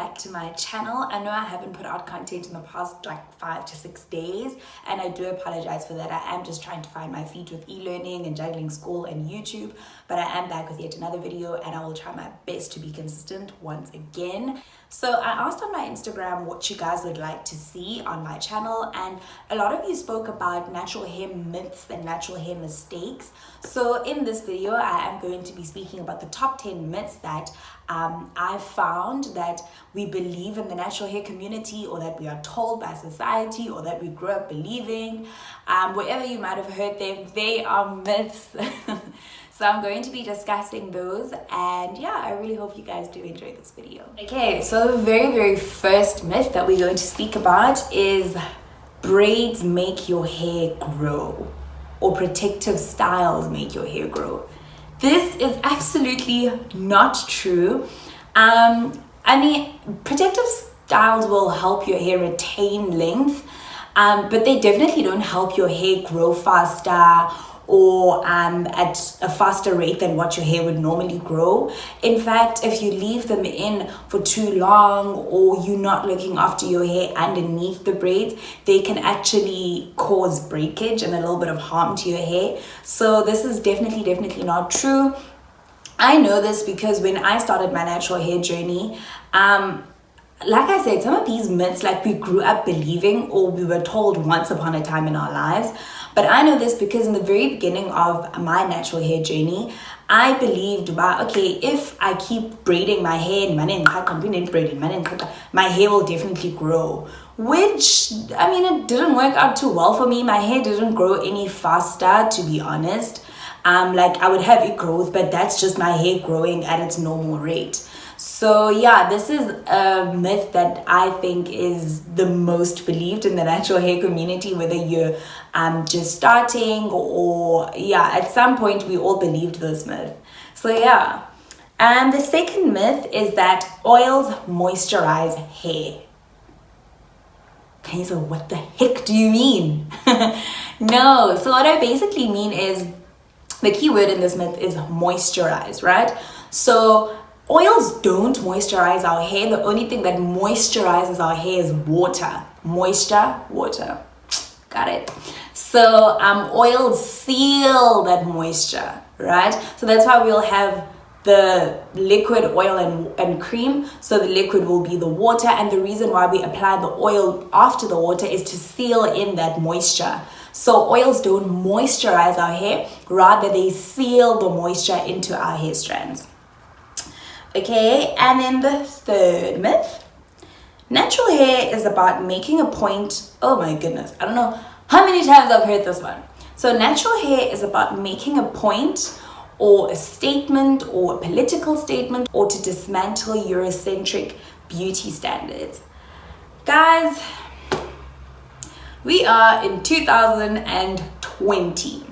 back to my channel. I know I haven't put out content in the past like 5 to 6 days, and I do apologize for that. I am just trying to find my feet with e-learning and juggling school and YouTube, but I am back with yet another video, and I will try my best to be consistent once again. So I asked on my Instagram what you guys would like to see on my channel, and a lot of you spoke about natural hair myths and natural hair mistakes. So in this video, I am going to be speaking about the top 10 myths that I found that we believe in the natural hair community, or that we are told by society, or that we grew up believing. Wherever you might have heard them, they are myths. So I'm going to be discussing those, and yeah, I really hope you guys do enjoy this video. Okay, so the very first myth that we're going to speak about is braids make your hair grow, or protective styles make your hair grow. This is absolutely not true. I mean, protective styles will help your hair retain length, but they definitely don't help your hair grow faster or at a faster rate than what your hair would normally grow. In fact, if you leave them in for too long, or you're not looking after your hair underneath the braids, they can actually cause breakage and a little bit of harm to your hair. So this is definitely not true. I know this because when I started my natural hair journey, like I said, some of these myths, like, we grew up believing, or we were told once upon a time in our lives. But I know this because in the very beginning of my natural hair journey, I believed, wow, okay, if I keep braiding my hair, my hair will definitely grow. Which, I mean, it didn't work out too well for me. My hair didn't grow any faster, to be honest. Like, I would have a growth, but that's just my hair growing at its normal rate. So yeah, this is a myth that I think is the most believed in the natural hair community, whether you're just starting or yeah, at some point we all believed this myth. So yeah. And the second myth is that oils moisturize hair. Okay, so what the heck do you mean? No, so what I basically mean is, the key word in this myth is moisturize, right? So oils don't moisturize our hair. The only thing that moisturizes our hair is water. Moisture, water. Got it? So oils seal that moisture, right? So that's why we'll have the liquid, oil, and cream. So the liquid will be the water, and the reason why we apply the oil after the water is to seal in that moisture. So oils don't moisturize our hair, rather they seal the moisture into our hair strands. Okay, and then the third myth. Natural hair is about making a point. Oh my goodness, I don't know how many times I've heard this one. So natural hair is about making a point, or a statement, or a political statement, or to dismantle Eurocentric beauty standards. Guys, we are in 2020.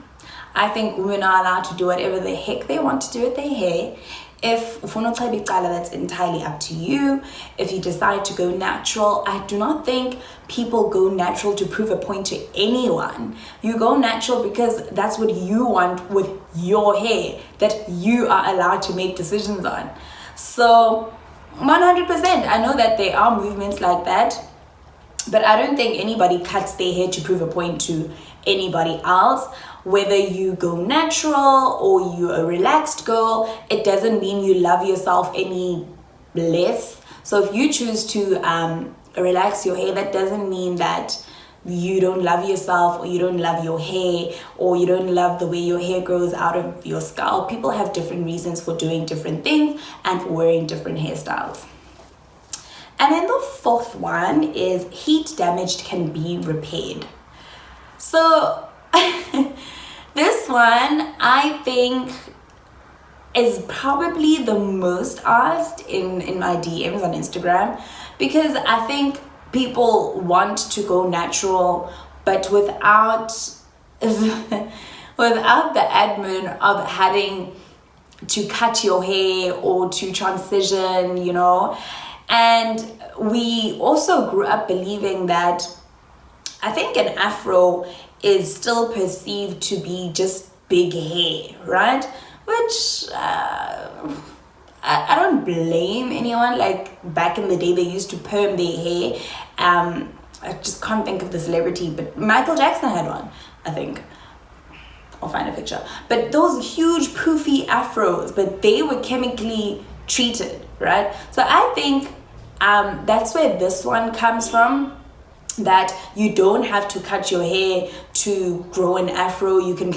I think women are allowed to do whatever the heck they want to do with their hair. If that's entirely up to you. If you decide to go natural, I do not think people go natural to prove a point to anyone. You go natural because that's what you want with your hair, that you are allowed to make decisions on. So 100%, I know that there are movements like that, but I don't think anybody cuts their hair to prove a point to anybody else. Whether you go natural or you're a relaxed girl, it doesn't mean you love yourself any less. So if you choose to relax your hair, that doesn't mean that you don't love yourself, or you don't love your hair, or you don't love the way your hair grows out of your scalp. People have different reasons for doing different things and for wearing different hairstyles. And then the fourth one is heat damaged can be repaired. So this one, I think, is probably the most asked in my DMs on Instagram, because I think people want to go natural, but without the admin of having to cut your hair or to transition, you know. And we also grew up believing that, I think, an afro is still perceived to be just big hair, right? Which I don't blame anyone. Like back in the day, they used to perm their hair. I just can't think of the celebrity, but Michael Jackson had one, I think. I'll find a picture. But those huge poofy afros, but they were chemically treated, right? So I think that's where this one comes from, that you don't have to cut your hair to grow an afro. You can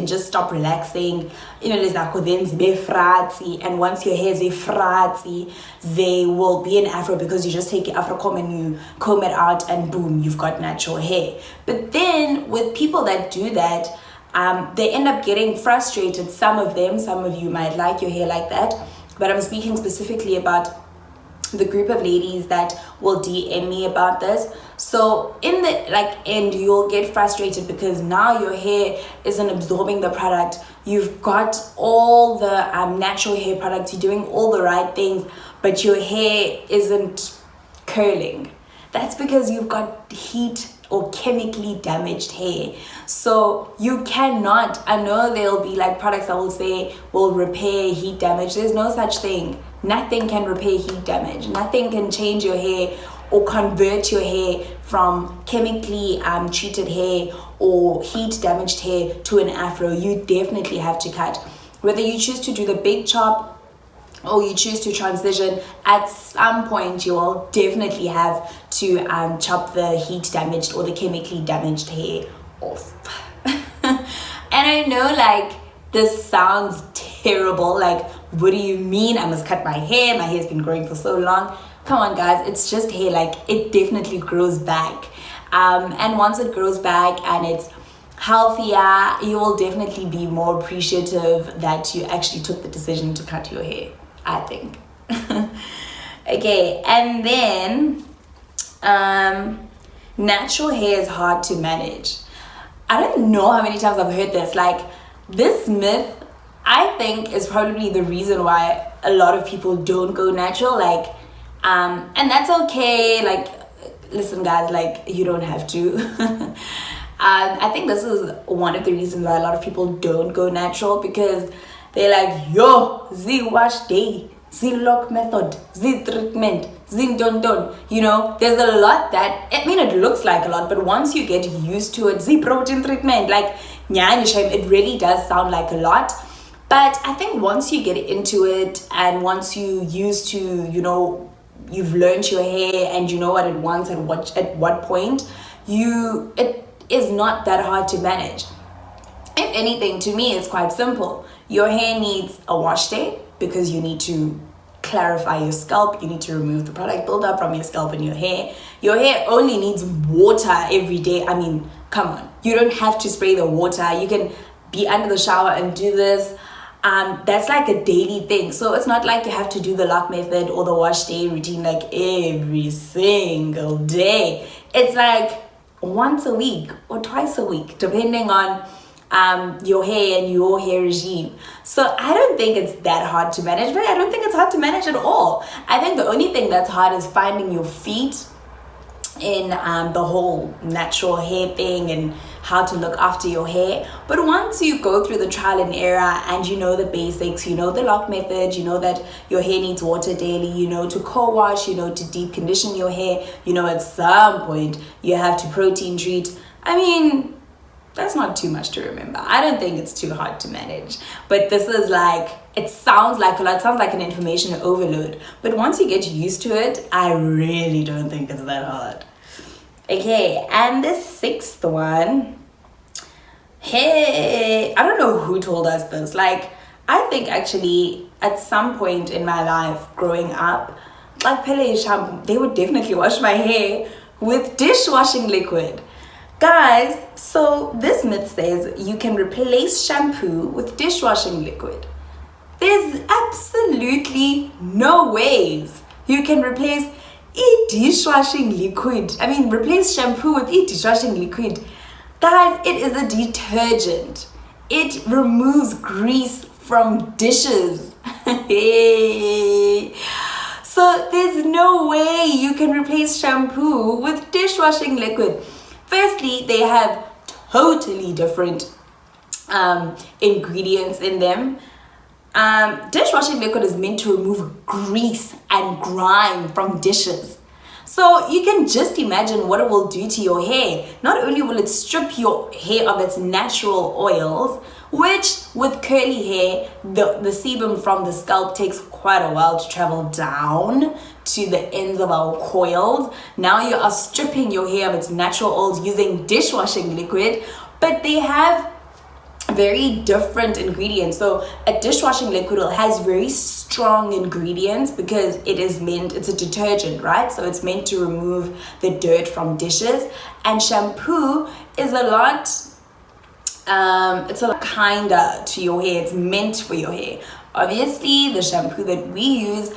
just stop relaxing. And once your hair is a fratzi, they will be an afro, because you just take your afro comb and you comb it out and boom, you've got natural hair. But then with people that do that, they end up getting frustrated. Some of you might like your hair like that, but I'm speaking specifically about the group of ladies that will DM me about this. So in the end, you'll get frustrated because now your hair isn't absorbing the product. You've got all the natural hair products, you're doing all the right things, but your hair isn't curling. That's because you've got heat or chemically damaged hair. So you cannot, I know there'll be like products that will say will repair heat damage. There's no such thing. Nothing can repair heat damage. Nothing can change your hair or convert your hair from chemically treated hair or heat damaged hair to an afro. You definitely have to cut. Whether you choose to do the big chop or you choose to transition, at some point you will definitely have to chop the heat damaged or the chemically damaged hair off. And I know like this sounds terrible, like what do you mean I must cut my hair? My hair's been growing for so long. Come on guys, it's just hair. Like it definitely grows back, and once it grows back and it's healthier, you will definitely be more appreciative that you actually took the decision to cut your hair, I think. Okay, and then natural hair is hard to manage. I don't know how many times I've heard this. Like this myth, I think, is probably the reason why a lot of people don't go natural. Like and that's okay. Like listen guys, like you don't have to. I think this is one of the reasons why a lot of people don't go natural, because they're like, yo, Z wash day, Z lock method, Z treatment, Z don. You know, there's a lot that, I mean, it looks like a lot, but once you get used to it, Z protein treatment, like, it really does sound like a lot. But I think once you get into it and once you used to, you know, you've learned your hair and you know what it wants and at what point, it is not that hard to manage. If anything, to me, it's quite simple. Your hair needs a wash day because you need to clarify your scalp. You need to remove the product buildup from your scalp and your hair. Your hair only needs water every day. I mean, come on. You don't have to spray the water. You can be under the shower and do this. That's like a daily thing. So it's not like you have to do the lock method or the wash day routine like every single day. It's like once a week or twice a week, depending on your hair and your hair regime. So I don't think it's that hard to manage, but I don't think it's hard to manage at all. I think the only thing that's hard is finding your feet in the whole natural hair thing and how to look after your hair. But once you go through the trial and error and you know the basics, you know the lock method, you know that your hair needs water daily, you know to co-wash, you know to deep condition your hair, you know at some point you have to protein treat. I mean, that's not too much to remember. I don't think it's too hard to manage. But this is like, it sounds like a lot, it sounds like an information overload. But once you get used to it, I really don't think it's that hard. Okay, and the sixth one. Hey, I don't know who told us this. Like, I think actually at some point in my life growing up, like Pele shampoo, they would definitely wash my hair with dishwashing liquid. Guys, so this myth says you can replace shampoo with dishwashing liquid. There's absolutely no ways you can replace dishwashing liquid. I mean, replace shampoo with dishwashing liquid. Guys, it is a detergent. It removes grease from dishes. So there's no way you can replace shampoo with dishwashing liquid. Firstly, they have totally different ingredients in them. Dishwashing liquid is meant to remove grease and grime from dishes. So you can just imagine what it will do to your hair. Not only will it strip your hair of its natural oils, which with curly hair, the sebum from the scalp takes quite a while to travel down to the ends of our coils. Now you are stripping your hair of its natural oils using dishwashing liquid, but they have very different ingredients. So a dishwashing liquid has very strong ingredients because it's a detergent, right? So it's meant to remove the dirt from dishes. And shampoo is a lot kinder to your hair. It's meant for your hair. Obviously, the shampoo that we use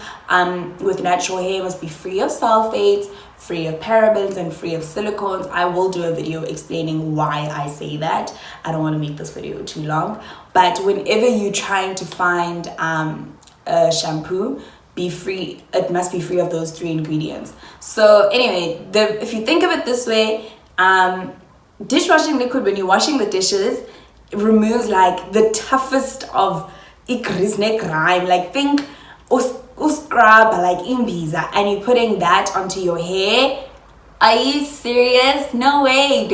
with natural hair must be free of sulfates, free of parabens, and free of silicones. I will do a video explaining why I say that. I don't want to make this video too long. But whenever you're trying to find a shampoo, it must be free of those 3 ingredients. So anyway, if you think of it this way, dishwashing liquid, when you're washing the dishes, it removes like the toughest of grime. Like think scrub like imbiza, and you're putting that onto your hair. Are you serious? No way.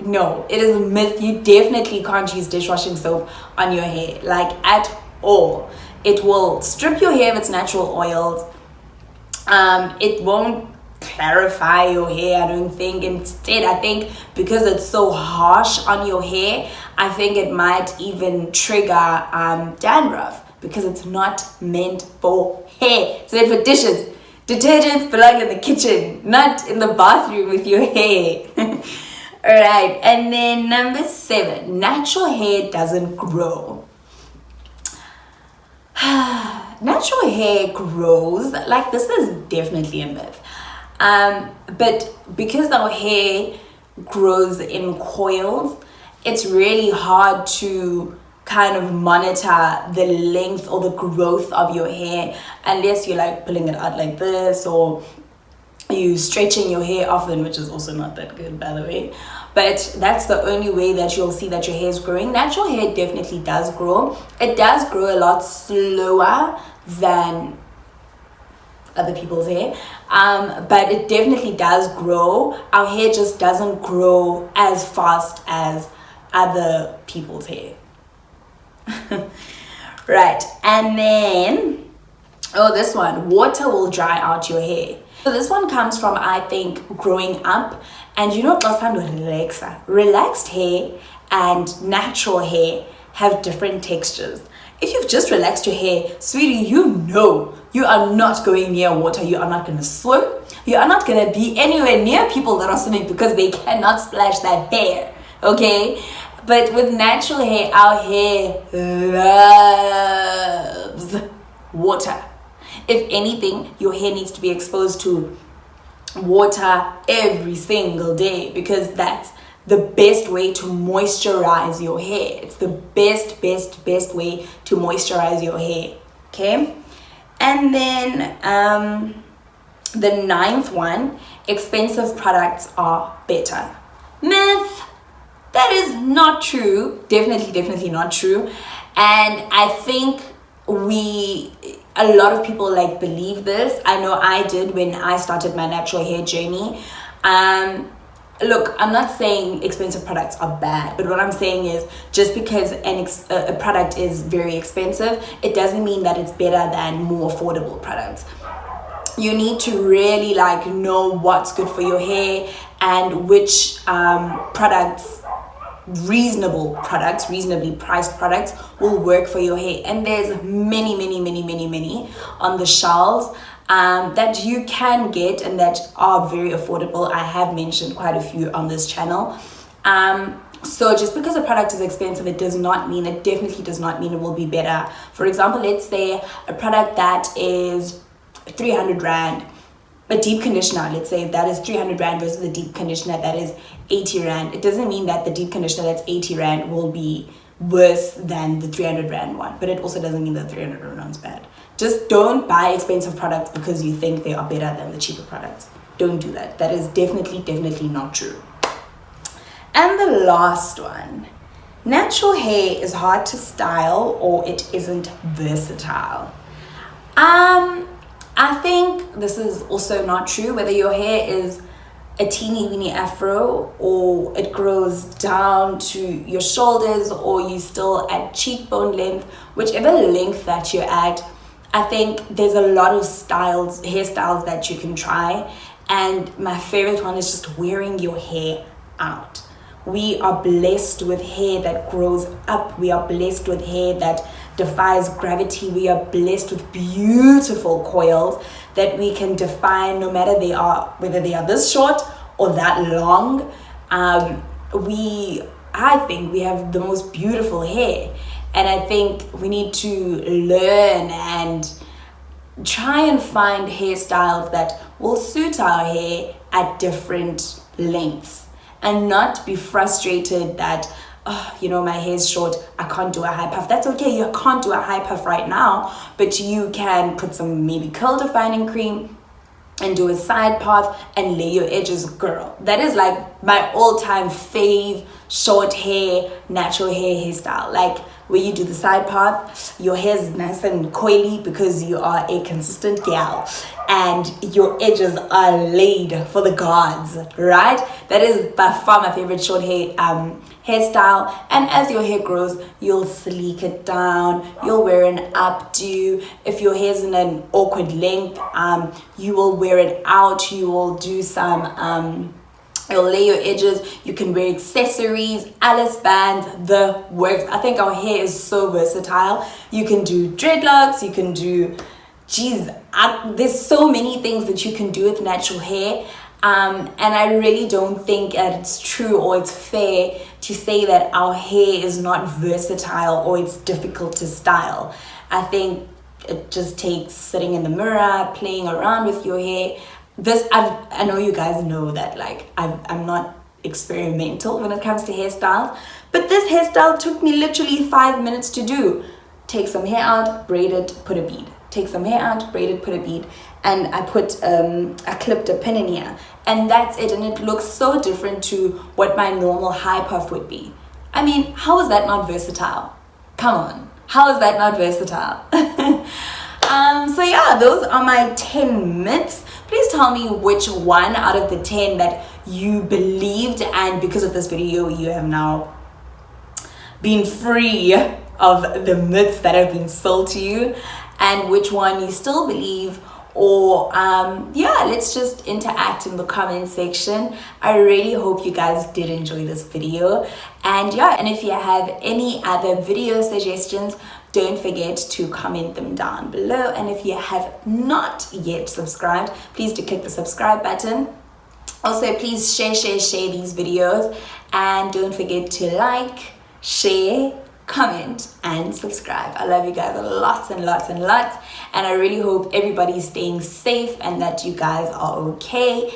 No, it is a myth. You definitely can't use dishwashing soap on your hair, like at all. It will strip your hair of its natural oils. It won't clarify your hair, I don't think. Instead, I think because it's so harsh on your hair, I think it might even trigger dandruff, because it's not meant for hair. It's meant for dishes. Detergents belong in the kitchen, not in the bathroom with your hair. Alright, and then number 7, natural hair doesn't grow. Natural hair grows, like this is definitely a myth. But because our hair grows in coils, it's really hard to kind of monitor the length or the growth of your hair unless you're like pulling it out like this, or you stretching your hair often, which is also not that good, by the way. But that's the only way that you'll see that your hair is growing. Natural hair definitely does grow. It does grow a lot slower than other people's hair, but it definitely does grow. Our hair just doesn't grow as fast as other people's hair. Right, and then this one, water will dry out your hair. So this one comes from, I think, growing up. And you know, relaxed hair and natural hair have different textures. If you've just relaxed your hair, sweetie, you know you are not going near water. You are not going to swim. You are not going to be anywhere near people that are swimming, because they cannot splash that hair, okay? But with natural hair, our hair loves water. If anything, your hair needs to be exposed to water every single day, because that's the best way to moisturize your hair. It's the best way to moisturize your hair, okay? And then the 9th one, expensive products are better. Myth. That is not true. Definitely not true. And I think a lot of people believe this. I know I did when I started my natural hair journey. Look, I'm not saying expensive products are bad, but what I'm saying is just because a product is very expensive, it doesn't mean that it's better than more affordable products. You need to really know what's good for your hair and which reasonably priced products will work for your hair. And there's many on the shelves that you can get and that are very affordable. I have mentioned quite a few on this channel. So just because a product is expensive, it definitely does not mean it will be better. For example, let's say a product that is 300 Rand, a deep conditioner, let's say that is 300 Rand versus a deep conditioner that is 80 Rand. It doesn't mean that the deep conditioner that's 80 Rand will be worse than the 300 Rand one, but it also doesn't mean that 300 Rand one's bad. Just don't buy expensive products because you think they are better than the cheaper products. Don't do that. That is definitely not true. And the last one, natural hair is hard to style or it isn't versatile. I think this is also not true, whether your hair is a teeny weeny afro or it grows down to your shoulders or you still at cheekbone length, whichever length that you're at. I think there's a lot of hairstyles that you can try, and my favorite one is just wearing your hair out. We are blessed with hair that grows up. We are blessed with hair that defies gravity. We are blessed with beautiful coils that we can define no matter whether they are this short or that long. I think we have the most beautiful hair, and I think we need to learn and try and find hairstyles that will suit our hair at different lengths, and not be frustrated that, my hair is short, I can't do a high puff. That's okay, you can't do a high puff right now, but you can put some maybe curl defining cream and do a side path and lay your edges, girl. That is like my all-time fave short hair, natural hairstyle. Like where you do the side path, your hair is nice and coily because you are a consistent gal and your edges are laid for the gods, right? That is by far my favorite short hair hairstyle. And as your hair grows, you'll sleek it down, you'll wear an updo. If your hair's in an awkward length, you will wear it out, you will do some you'll lay your edges, you can wear accessories, Alice bands, the works. I think our hair is so versatile. You can do dreadlocks, you can do, there's so many things that you can do with natural hair. And I really don't think that it's true or it's fair to say that our hair is not versatile or it's difficult to style. I think it just takes sitting in the mirror, playing around with your hair. I know you guys know that like I'm not experimental when it comes to hairstyles, but this hairstyle took me literally 5 minutes to do. Take some hair out, braid it, put a bead. Take some hair out, braid it, put a bead. And I clipped a pin in here, and that's it. And it looks so different to what my normal high puff would be. I mean, how is that not versatile? Come on, how is that not versatile? So yeah, those are my 10 myths. Please tell me which one out of the 10 that you believed, and because of this video, you have now been free of the myths that have been sold to you, and which one you still believe. Or let's just interact in the comment section. I really hope you guys did enjoy this video, and if you have any other video suggestions, don't forget to comment them down below. And if you have not yet subscribed, please do click the subscribe button. Also, please share these videos, and don't forget to like, share, comment and subscribe. I love you guys lots and lots and lots, and I really hope everybody's staying safe and that you guys are okay.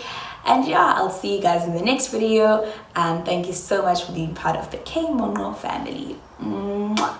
And I'll see you guys in the next video, and thank you so much for being part of the K Monqo family. Mwah.